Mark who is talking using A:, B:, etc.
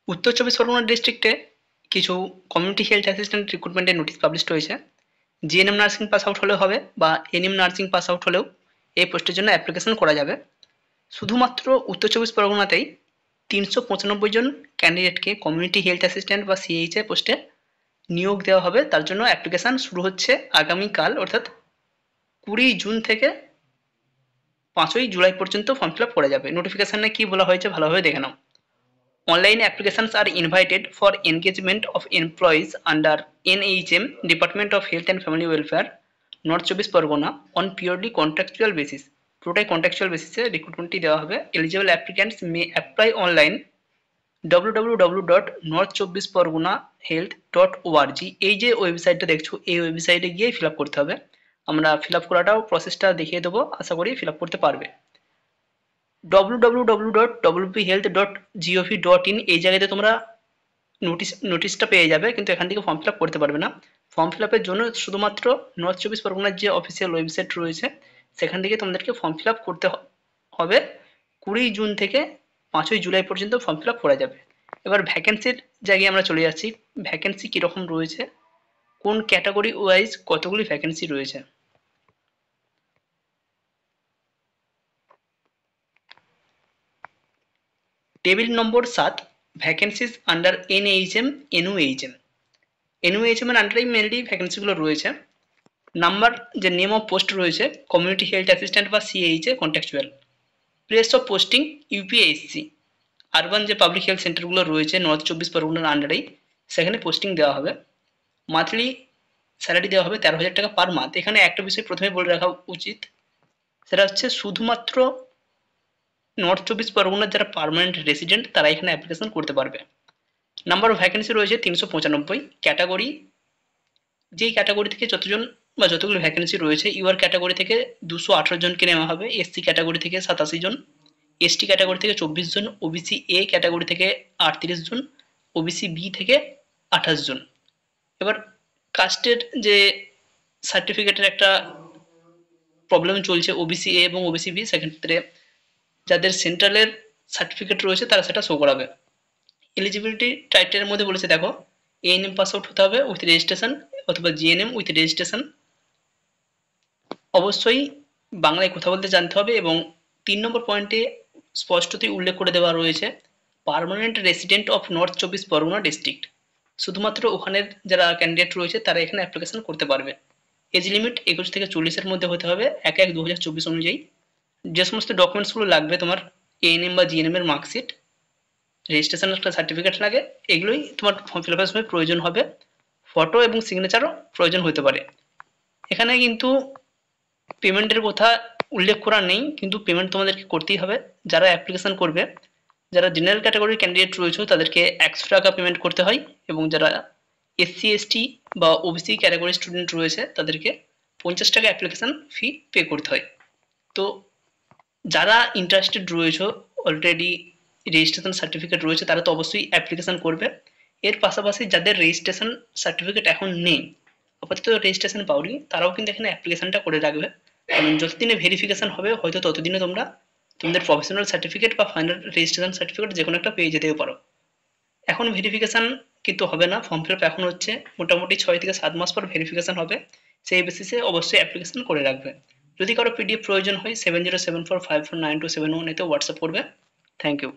A: উত্তর চব্বিশ পরগনা ডিস্ট্রিক্টে কিছু কমিউনিটি হেলথ অ্যাসিস্ট্যান্ট রিক্রুটমেন্টের নোটিশ পাবলিশড হয়েছে। জিএনএম নার্সিং পাস আউট হলেও হবে বা এনএম নার্সিং পাস আউট হলেও এই পোস্টের জন্য অ্যাপ্লিকেশন করা যাবে। শুধুমাত্র উত্তর চব্বিশ পরগনাতেই ৩৯৫ জন ক্যান্ডিডেটকে কমিউনিটি হেলথ অ্যাসিস্ট্যান্ট বা সিএইচএ পোস্টে নিয়োগ দেওয়া হবে। তার জন্য অ্যাপ্লিকেশান শুরু হচ্ছে আগামীকাল অর্থাৎ ২০ জুন থেকে ৫ই জুলাই পর্যন্ত ফর্ম ফিল আপ করা যাবে। নোটিফিকেশানে কী বলা হয়েছে ভালোভাবে দেখে নাও। Online applications are invited for engagement of employees under NHM Department of Health and Family Welfare, North Chobbish Pargona on purely contractual basis. পুরোটাই কন্ট্রাকচুয়াল বেসিসে রিক্রুটমেন্টটি দেওয়া হবে। Eligible applicants may apply online www.northchobbish-pargona-health.org এই যে ওয়েবসাইটটা দেখছো এই ওয়েবসাইটে গিয়ে ফিল আপ করতে হবে। আমরা ফিল আপ করাটাও প্রসেসটা দেখিয়ে দেবো, আশা করি ফিল আপ করতে পারবে। www.wphealth.gov.in এই জায়গাতে তোমরা নোটিশটা পেয়ে যাবে, কিন্তু এখান থেকে ফর্ম ফিল আপ করতে পারবে না। ফর্ম ফিল আপের জন্য শুধুমাত্র নর্থ চব্বিশ পরগনার যে অফিসিয়াল ওয়েবসাইট রয়েছে সেখান থেকে তোমাদেরকে ফর্ম ফিল আপ করতে হবে। ২০ জুন থেকে ৫ই জুলাই পর্যন্ত ফর্ম ফিল আপ করা যাবে। এবার ভ্যাকেন্সির জায়গায় আমরা চলে যাচ্ছি। ভ্যাকেন্সি কীরকম রয়েছে, কোন ক্যাটাগরি ওয়াইজ কতগুলি ভ্যাকেন্সি রয়েছে। টেবিল নম্বর ৭, vacancies under NHM NUHM. NUHM এর আন্ডারেই মেনলি ভ্যাকেন্সিগুলো রয়েছে। নাম্বার যে নেম অফ পোস্ট রয়েছে কমিউনিটি হেলথ অ্যাসিস্ট্যান্ট বা CHA contractual. Place of posting UPSC. Urban যে পাবলিক হেলথ সেন্টারগুলো রয়েছে নর্থ চব্বিশ পরগনার আন্ডারেই সেখানে পোস্টিং দেওয়া হবে। মান্থলি স্যালারি দেওয়া হবে ১৩,০০০ টাকা পার মান্থ। এখানে একটা বিষয় প্রথমে বলে রাখা উচিত, সেটা হচ্ছে শুধুমাত্র নর্থ চব্বিশ পরগনার যারা পার্মানেন্ট রেসিডেন্ট তারা এখানে অ্যাপ্লিকেশন করতে পারবে। নাম্বার অফ ভ্যাকেন্সি রয়েছে ৩৯৫। ক্যাটাগরি, যেই ক্যাটাগরি থেকে যতজন বা যতগুলো ভ্যাকেন্সি রয়েছে ইউআর ক্যাটাগরি থেকে ২১৮ জনকে নেওয়া হবে, এসসি ক্যাটাগরি থেকে ৮৭ জন, এসটি ক্যাটাগরি থেকে ২৪ জন, ওবিসি এ ক্যাটাগরি থেকে ৩৮ জন, ওবিসি বি থেকে ২৮ জন। এবার কাস্টের যে সার্টিফিকেটের একটা প্রবলেম চলছে ওবিসি এ এবং ওবিসি বি, সেক্ষেত্রে যাদের সেন্ট্রালের সার্টিফিকেট রয়েছে তারা সেটা শো করাবে। এলিজিবিলিটি টাইটেলের মধ্যে বলেছে দেখো, এএনএম পাস আউট হতে হবে উইথ রেজিস্ট্রেশন অথবা জিএনএম উইথ রেজিস্ট্রেশন। অবশ্যই বাংলায় কথা বলতে জানতে হবে এবং ৩ নম্বর পয়েন্টে স্পষ্টতই উল্লেখ করে দেওয়া রয়েছে পার্মানেন্ট রেসিডেন্ট অফ নর্থ চব্বিশ পরগনা ডিস্ট্রিক্ট। শুধুমাত্র ওখানের যারা ক্যান্ডিডেট রয়েছে তারা এখানে অ্যাপ্লিকেশন করতে পারবে। এজ লিমিট ২১ থেকে ৪০-এর মধ্যে হতে হবে ১/১/২০২৪ অনুযায়ী। যে সমস্ত ডকুমেন্টসগুলো লাগবে তোমার এএনএম বা জিএনএম এর মার্কশিট, রেজিস্ট্রেশনের একটা সার্টিফিকেট লাগে, এগুলোই তোমার ফর্ম ফিল আপের সময় প্রয়োজন হবে। ফটো এবং সিগনেচারও প্রয়োজন হতে পারে। এখানে কিন্তু পেমেন্টের কথা উল্লেখ করা নেই, কিন্তু পেমেন্ট তোমাদেরকে করতেই হবে। যারা অ্যাপ্লিকেশন করবে, যারা জেনারেল ক্যাটাগরির ক্যান্ডিডেট রয়েছে তাদেরকে ১০০ টাকা পেমেন্ট করতে হয় এবং যারা এসসি এসটি বা ওবিসি ক্যাটাগরির স্টুডেন্ট রয়েছে তাদেরকে ৫০ টাকা অ্যাপ্লিকেশন ফি পে করতে হয়। তো যারা ইন্টারেস্টেড রয়েছে, অলরেডি রেজিস্ট্রেশন সার্টিফিকেট রয়েছে, তারা তো অবশ্যই অ্যাপ্লিকেশন করবে। এর পাশাপাশি যাদের রেজিস্ট্রেশন সার্টিফিকেট এখন নেই, আপাতত রেজিস্ট্রেশন পাওনি, তারাও কিন্তু এখানে অ্যাপ্লিকেশনটা করে রাখবে। কারণ যতদিনে ভেরিফিকেশন হবে হয়তো ততদিনে তোমরা তোমাদের প্রফেশনাল সার্টিফিকেট বা ফাইনাল রেজিস্ট্রেশন সার্টিফিকেট যে কোনো একটা পেয়ে যেতেও পারো। এখন ভেরিফিকেশন কিন্তু হবে না, ফর্ম ফিল আপ এখন হচ্ছে, মোটামুটি ৬ থেকে ৭ মাস পর ভেরিফিকেশন হবে। সেই বেসিসে অবশ্যই অ্যাপ্লিকেশন করে রাখবে। যদি কারো পিডিএফ প্রয়োজন হয় 7074549271 এতে হোয়াটসঅ্যাপ করবে। Thank you.